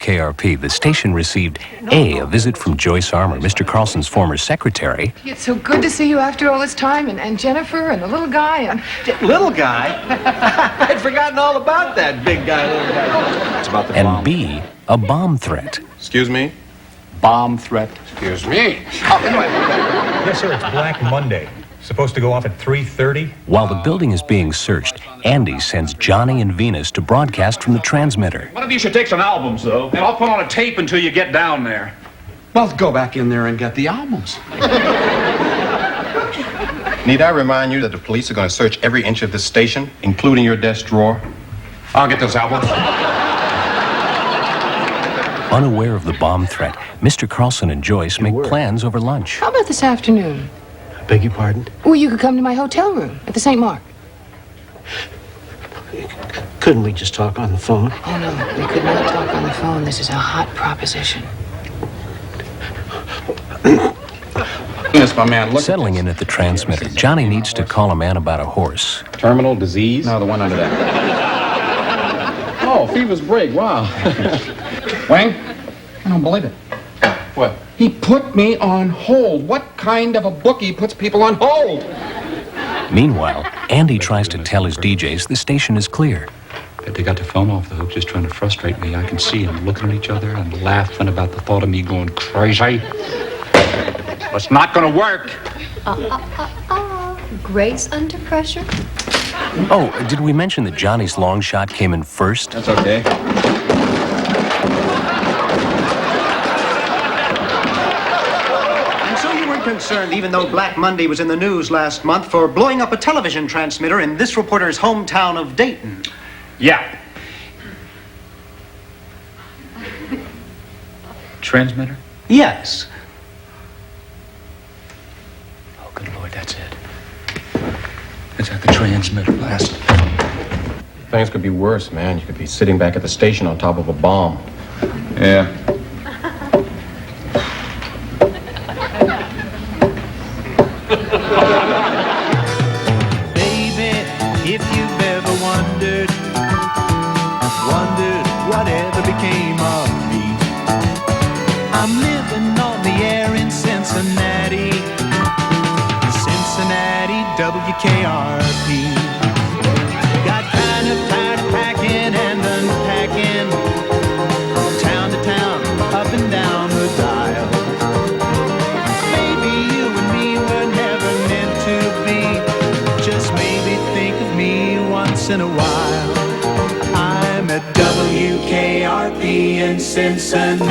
WKRP, the station received a visit from Joyce Armour, Mr. Carlson's former secretary. It's so good to see you after all this time, and Jennifer and the little guy and... Little guy? I'd forgotten all about that big guy, little guy. It's about the bomb. And B, a bomb threat. Excuse me? Bomb threat. Excuse me? Oh, anyway. Yes, sir, it's Black Monday. Supposed to go off at 3:30? While the building is being searched, Andy sends Johnny and Venus to broadcast from the transmitter. One of you should take some albums, though, and I'll put on a tape until you get down there. Well, go back in there and get the albums. Need I remind you that the police are going to search every inch of this station, including your desk drawer? I'll get those albums. Unaware of the bomb threat, Mr. Carlson and Joyce make plans over lunch. How about this afternoon? Beg your pardon? Well, you could come to my hotel room at the St. Mark. Couldn't we just talk on the phone? Oh, no, we could not talk on the phone. This is a hot proposition. Yes, my man, look. Settling in at the transmitter, Johnny needs to call a man about a horse. Terminal disease? No, the one under that. Oh, Fever's break, wow. Wang? I don't believe it. What? He put me on hold. What kind of a bookie puts people on hold? Meanwhile, Andy tries to tell his DJs the station is clear. Bet they got the phone off the hook just trying to frustrate me. I can see them looking at each other and laughing about the thought of me going crazy. It's not gonna work. Grace under pressure? Oh, did we mention that Johnny's long shot came in first? That's okay. Concerned, even though Black Monday was in the news last month for blowing up a television transmitter in this reporter's hometown of Dayton. Yeah. Transmitter? Yes. Oh, good Lord, that's it. It's at the transmitter blast. Things could be worse, man. You could be sitting back at the station on top of a bomb. Yeah. Baby, if you've ever wondered whatever became of me, I'm living on the air in Cincinnati, WKRP. Got kind of tired of packing and unpacking, town to town, up and down the dial. Maybe you and me were never meant to be. Just maybe think of me once in a while. I'm at WKRP in Cincinnati.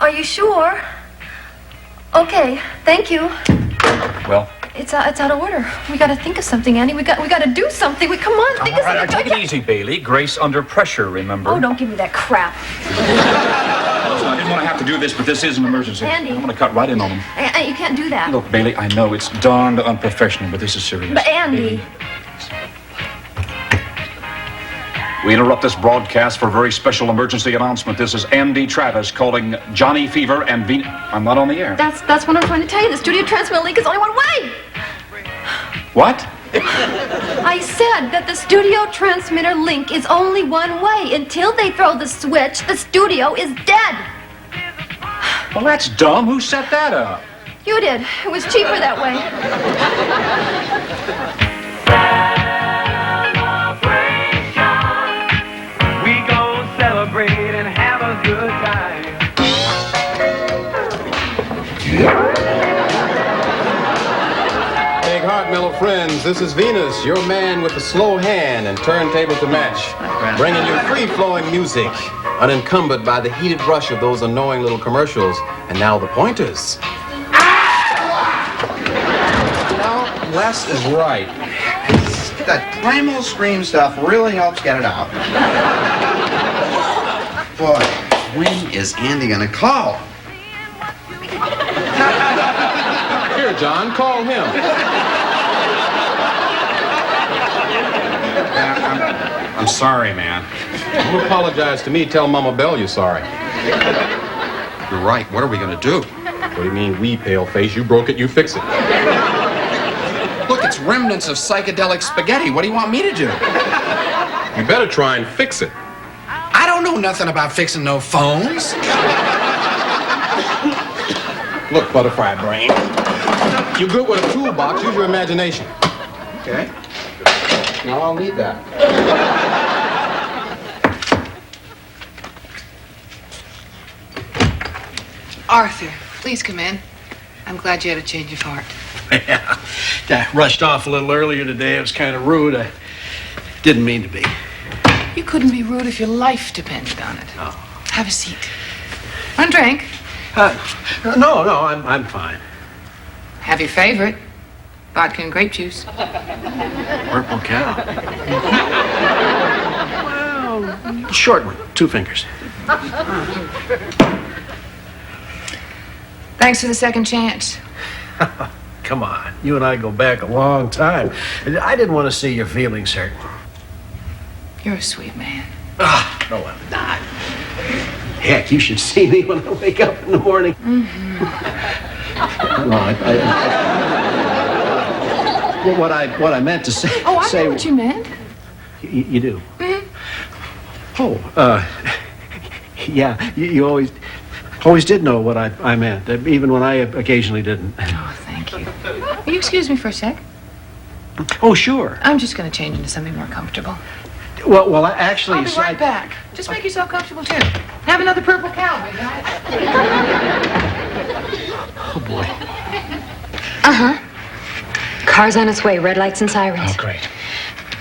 Are you sure? Okay, thank you. Well? It's out of order. We gotta think of something, Andy. We gotta do something. Come on, think of All right, something. take it easy, Bailey. Grace under pressure, remember? Oh, don't give me that crap. Listen, I didn't want to have to do this, but this is an emergency. Andy. I'm going to cut right in on them. You can't do that. Look, Bailey, I know it's darned unprofessional, but this is serious. But Andy. We interrupt this broadcast for a very special emergency announcement. This is Andy Travis calling Johnny Fever and Venus. I'm not on the air. That's what I'm trying to tell you. The studio transmitter link is only one way. What? I said that the studio transmitter link is only one way. Until they throw the switch, the studio is dead. Well, that's dumb. Who set that up? You did. It was cheaper that way. We gon' celebrate and have a good time. Big Heart Mellow friends, this is Venus, your man with the slow hand and turntable to match, bringing you free-flowing music, unencumbered by the heated rush of those annoying little commercials. And now the pointers. Well, Les is right. That primal scream stuff really helps get it out. Boy, when is Andy gonna call? Here, John, call him. I'm sorry, man. You apologize to me, tell Mama Bell you're sorry. You're right. What are we gonna do? What do you mean, we, pale face? You broke it, you fix it. Look, it's That's remnants of psychedelic spaghetti. What do you want me to do? You better try and fix it. I don't know nothing about fixing no phones. Look, butterfly brain. You're good with a toolbox. Use your imagination. Okay. Now I'll need that. Arthur, please come in. I'm glad you had a change of heart. Yeah, I rushed off a little earlier today. It was kind of rude. I didn't mean to be. You couldn't be rude if your life depended on it. Oh. Have a seat. One drink. No, I'm fine. Have your favorite. Vodka and grape juice. Purple Cow. Well, short one, 2 fingers. Thanks for the second chance. Come on, you and I go back a long time. I didn't want to see your feelings hurt. You're a sweet man. No, I'm not. Heck, you should see me when I wake up in the morning. No, well, what I meant to say. Oh, I know what you meant. You do. Mm-hmm. Oh, yeah. You always did know what I meant, even when I occasionally didn't. Oh, thank you. Will you excuse me for a sec? Oh, sure. I'm just going to change into something more comfortable. Well, actually, I'll be right back. Just make yourself comfortable, too. Have another purple cow, big guy. Oh, boy. Uh-huh. Car's on its way, red lights and sirens. Oh, great.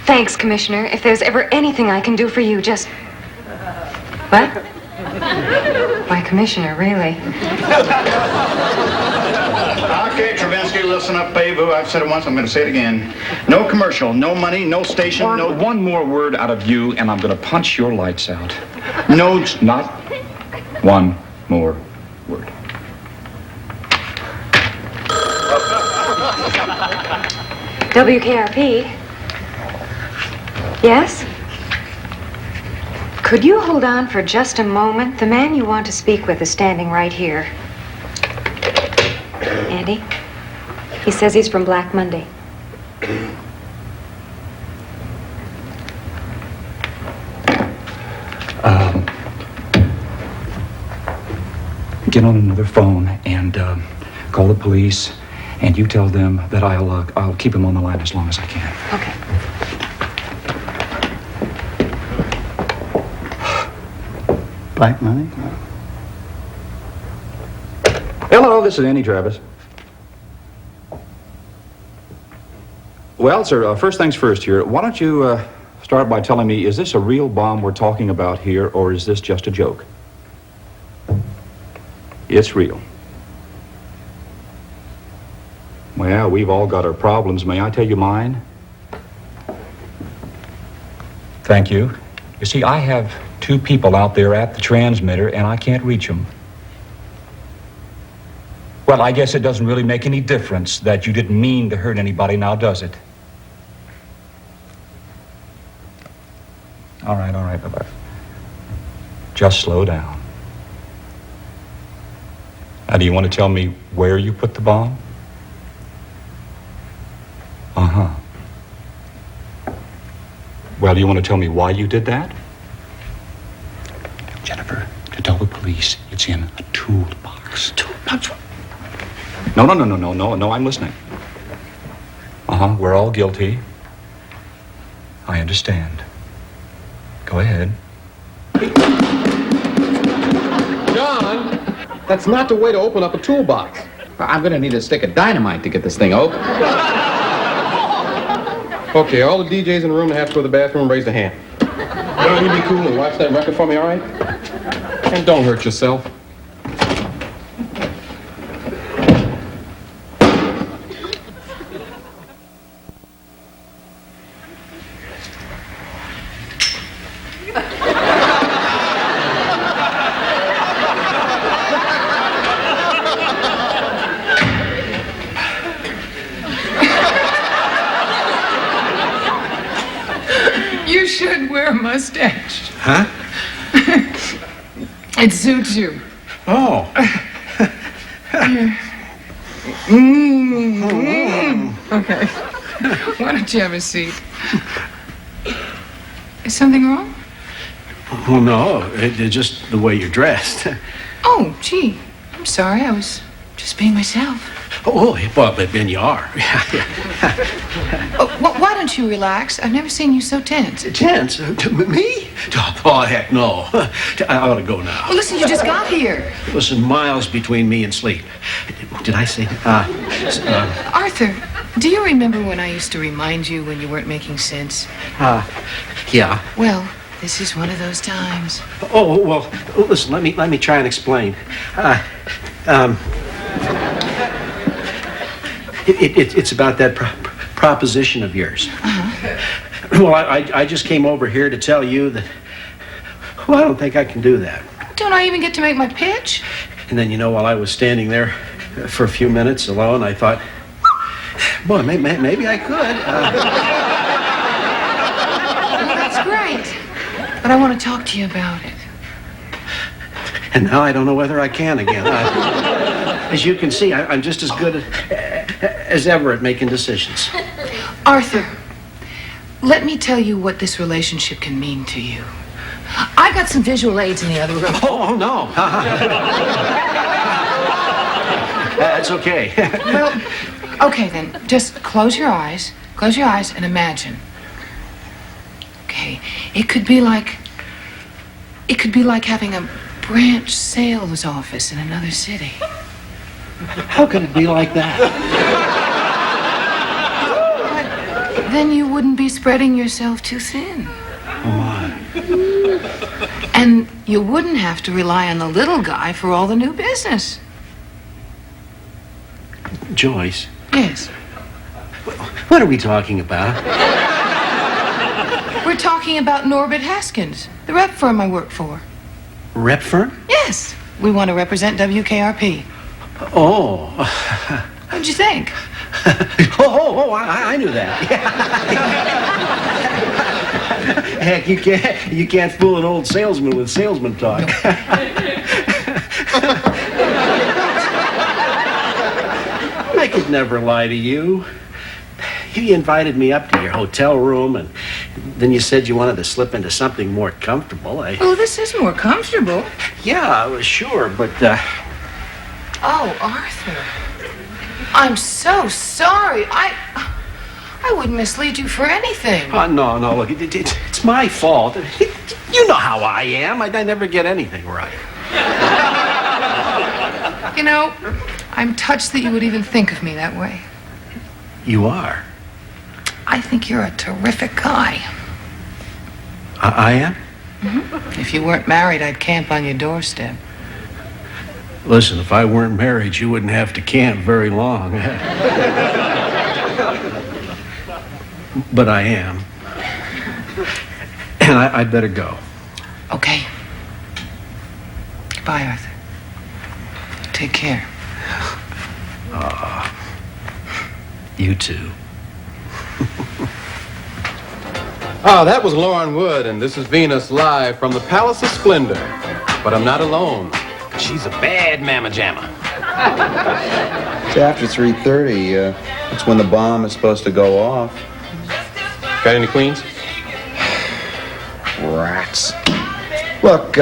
Thanks, Commissioner. If there's ever anything I can do for you, just... What? Why, Commissioner, really? Okay, Travinsky, listen up, Bayvoo. I've said it once, I'm going to say it again. No commercial, no money, no station, no... One more word out of you, and I'm going to punch your lights out. No... Not one more word. WKRP? Yes? Could you hold on for just a moment? The man you want to speak with is standing right here. Andy? He says he's from Black Monday. Get on another phone and call the police, and you tell them that I'll keep him on the line as long as I can. Okay. Black money? Hello, this is Andy Travis. Well, sir, first things first here. Why don't you start by telling me, is this a real bomb we're talking about here, or is this just a joke? It's real. Well, we've all got our problems. May I tell you mine? Thank you. You see, I have 2 people out there at the transmitter, and I can't reach them. Well, I guess it doesn't really make any difference that you didn't mean to hurt anybody, now does it? All right, bye-bye. Just slow down. Now, do you want to tell me where you put the bomb? Uh-huh. Well, do you want to tell me why you did that? Jennifer, to tell the police it's in a toolbox. Toolbox? No, I'm listening. Uh-huh, we're all guilty. I understand. Go ahead. John, that's not the way to open up a toolbox. I'm going to need a stick of dynamite to get this thing open. Okay, all the DJs in the room that have to go to the bathroom, raise their hand. Don't you be cool and watch that record for me, all right? And don't hurt yourself. You should wear a mustache. Huh? It suits you. Oh. Okay. Why don't you have a seat? Is something wrong? Well, no, it's just the way you're dressed. Oh, gee. I'm sorry. I was just being myself. Oh, well, but then you are. Oh, why don't you relax? I've never seen you so tense. Tense? Me? Oh, heck no. I ought to go now. Well, listen, you just got here. Listen, miles between me and sleep. Did I say? Arthur, do you remember when I used to remind you when you weren't making sense? Yeah. Well, this is one of those times. Oh, well, listen, let me try and explain. It's about that proposition of yours. Well, I just came over here to tell you that, well, I don't think I can do that. Don't I even get to make my pitch? And then, while I was standing there for a few minutes alone, I thought, boy, maybe I could. Well, that's great. But I want to talk to you about it. And now I don't know whether I can again. As you can see, I'm just as good as ever at making decisions. Arthur, let me tell you what this relationship can mean to you. I got some visual aids in the other room. Oh, no. That's okay. Well, okay then. Just close your eyes. Close your eyes and imagine. Okay. It could be like having a branch sales office in another city. How could it be like that? But then you wouldn't be spreading yourself too thin. Oh, my. And you wouldn't have to rely on the little guy for all the new business. Joyce? Yes. What are we talking about? We're talking about Norbert Haskins, the rep firm I work for. Rep firm? Yes. We want to represent WKRP. Oh. What'd you think? I knew that. Heck, you can't fool an old salesman with salesman talk. I could never lie to you. You invited me up to your hotel room, and then you said you wanted to slip into something more comfortable. Oh, this is more comfortable. Yeah, I was sure, but, Oh, Arthur. I'm so sorry. I wouldn't mislead you for anything. No, look, it's my fault. You know how I am. I never get anything right. I'm touched that you would even think of me that way. You are? I think you're a terrific guy. I am? Mm-hmm. If you weren't married, I'd camp on your doorstep. Listen, if I weren't married, you wouldn't have to camp very long. But I am. And I'd better go. Okay. Goodbye, Arthur. Take care. You too. That was Lauren Wood, and this is Venus live from the Palace of Splendor. But I'm not alone. She's a bad mamma jamma. It's after 3:30. It's when the bomb is supposed to go off. Got any queens? Rats. Look,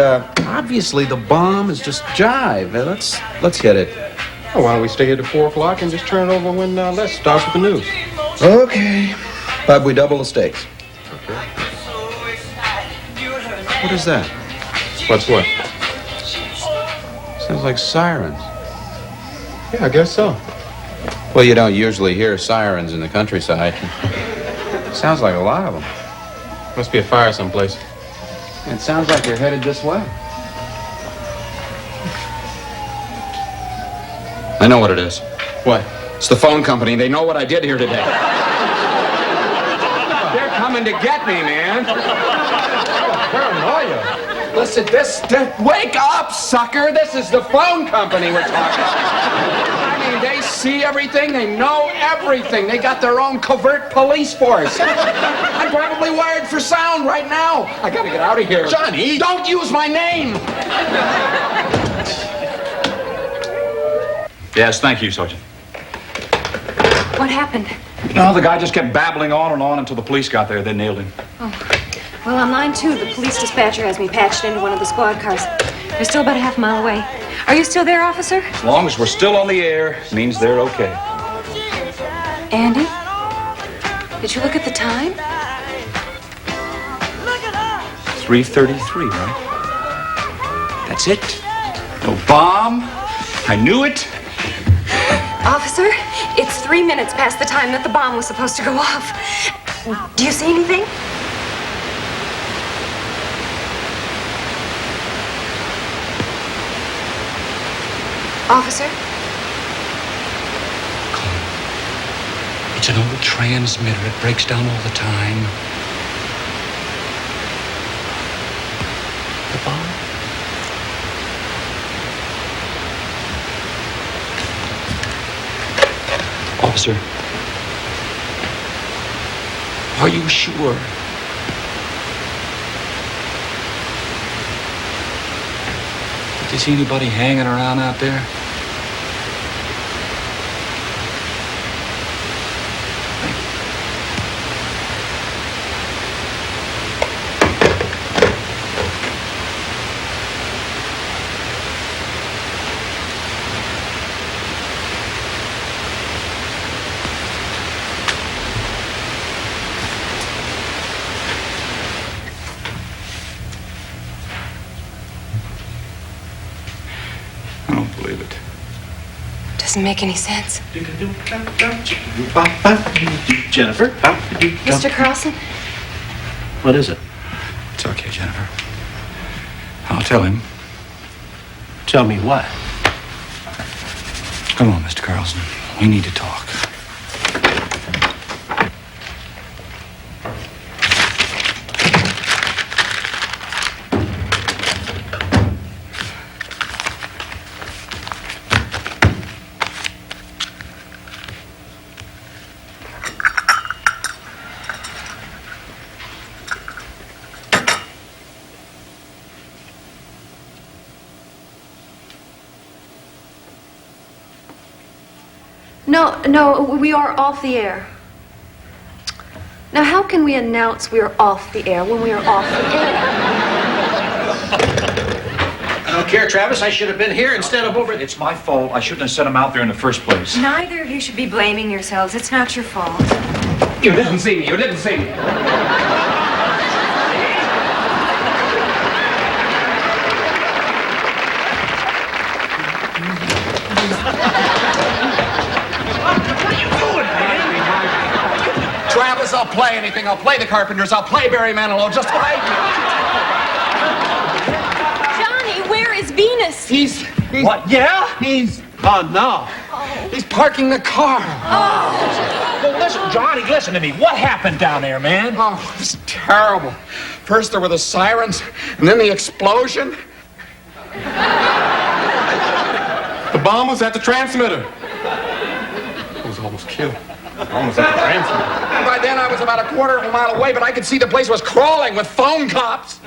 obviously the bomb is just jive. Let's hit it. Oh, why don't we stay here till 4 o'clock and just turn it over when Les starts with the news? Okay. But we double the stakes. Okay. What is that? What's what? Sounds like sirens. Yeah, I guess so. Well, you don't usually hear sirens in the countryside. Sounds like a lot of them. Must be a fire someplace. It sounds like they're headed this way. I know what it is. What? It's the phone company. They know what I did here today. They're coming to get me, man. Paranoia. Listen, wake up, sucker. This is the phone company we're talking about. I mean, they see everything. They know everything. They got their own covert police force. I'm probably wired for sound right now. I gotta get out of here. Johnny! Don't use my name! Yes, thank you, Sergeant. What happened? No, the guy just kept babbling on and on until the police got there. They nailed him. Well, on line 2, the police dispatcher has me patched into one of the squad cars. They're still about a half mile away. Are you still there, officer? As long as we're still on the air, means they're okay. Andy? Did you look at the time? 3:33, right? That's it. No bomb. I knew it. Officer, it's 3 minutes past the time that the bomb was supposed to go off. Do you see anything? Officer? It's an old transmitter. It breaks down all the time. The bomb? Officer, are you sure? Did you see anybody hanging around out there? I don't believe it. Doesn't make any sense. Jennifer? Mr. Carlson? What is it? It's okay, Jennifer. I'll tell him. Tell me what? Come on, Mr. Carlson. We need to talk. No, we are off the air. Now, how can we announce we are off the air when we are off the air? I don't care, Travis. I should have been here instead of over... It's my fault. I shouldn't have sent him out there in the first place. Neither of you should be blaming yourselves. It's not your fault. You didn't see me. You didn't see me. Travis, I'll play anything. I'll play the Carpenters. I'll play Barry Manilow. Just play. Johnny, where is Venus? He's What? Yeah? Oh, no. He's parking the car. Well, listen, Johnny, listen to me. What happened down there, man? Oh, it's terrible. First there were the sirens, and then the explosion. The bomb was at the transmitter. I was almost killed. Almost at the transmitter. And by then I was about a quarter of a mile away, but I could see the place was crawling with phone cops.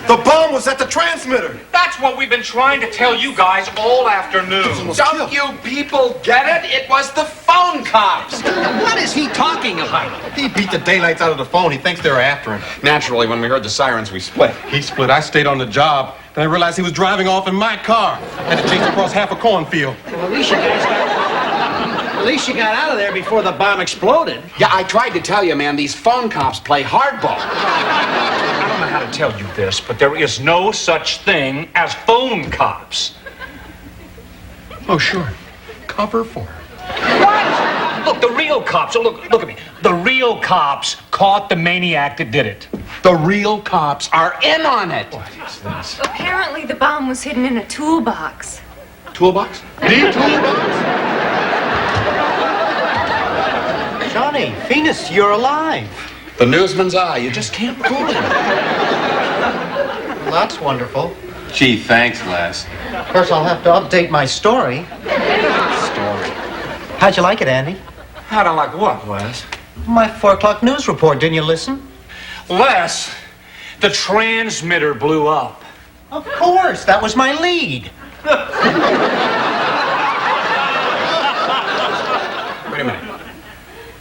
The bomb was at the transmitter. That's what we've been trying to tell you guys all afternoon. Don't you people get it? It was the phone cops. What is he talking about? He beat the daylights out of the phone. He thinks they were after him. Naturally, when we heard the sirens, we split. He split. I stayed on the job. Then I realized he was driving off in my car. Had to chase across half a cornfield. Well, at least you got out of there before the bomb exploded. Yeah, I tried to tell you, man, these phone cops play hardball. I don't know how to tell you this, but there is no such thing as phone cops. Oh, sure. Cover for her. What? Look, the real cops, look at me. The real cops caught the maniac that did it. The real cops are in on it. What is this? Apparently, the bomb was hidden in a toolbox. Toolbox? The toolbox? Johnny, Venus, you're alive. The newsman's eye. You just can't fool him. Well, that's wonderful. Gee, thanks, Les. Of course, I'll have to update my story. How'd you like it, Andy? I don't like what, Les? My 4 o'clock news report. Didn't you listen? Les, the transmitter blew up. Of course. That was my lead.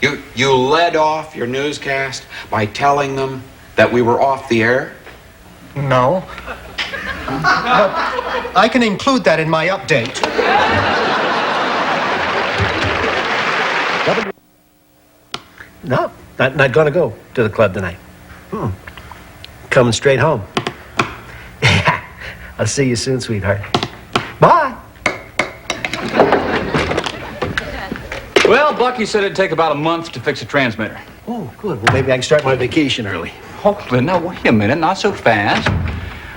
You led off your newscast by telling them that we were off the air? No. But I can include that in my update. No, not going to go to the club tonight. Coming straight home. I'll see you soon, sweetheart. Bye. Well, Bucky said it'd take about a month to fix a transmitter. Oh, good. Well, maybe I can start my vacation early. Hold it. Now, wait a minute. Not so fast.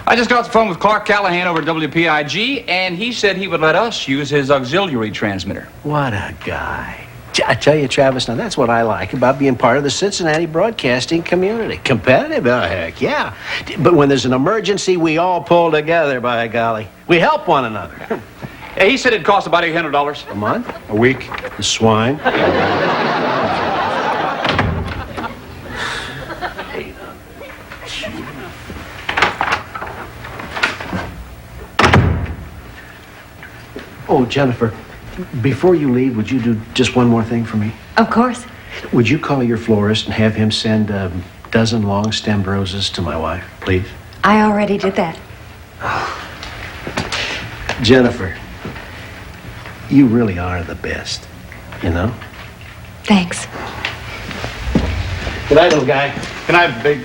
I just got off the phone with Clark Callahan over at WPIG, and he said he would let us use his auxiliary transmitter. What a guy. I tell you, Travis, now that's what I like about being part of the Cincinnati broadcasting community. Competitive? Oh, heck, yeah. But when there's an emergency, we all pull together, by golly. We help one another. Hey, he said it'd cost about $800. A month? A week? The swine. Oh, Jennifer, before you leave, would you do just one more thing for me? Of course. Would you call your florist and have him send a dozen long-stemmed roses to my wife, please? I already did that. Jennifer, you really are the best, you know? Thanks. Good night, little guy. Good night, big.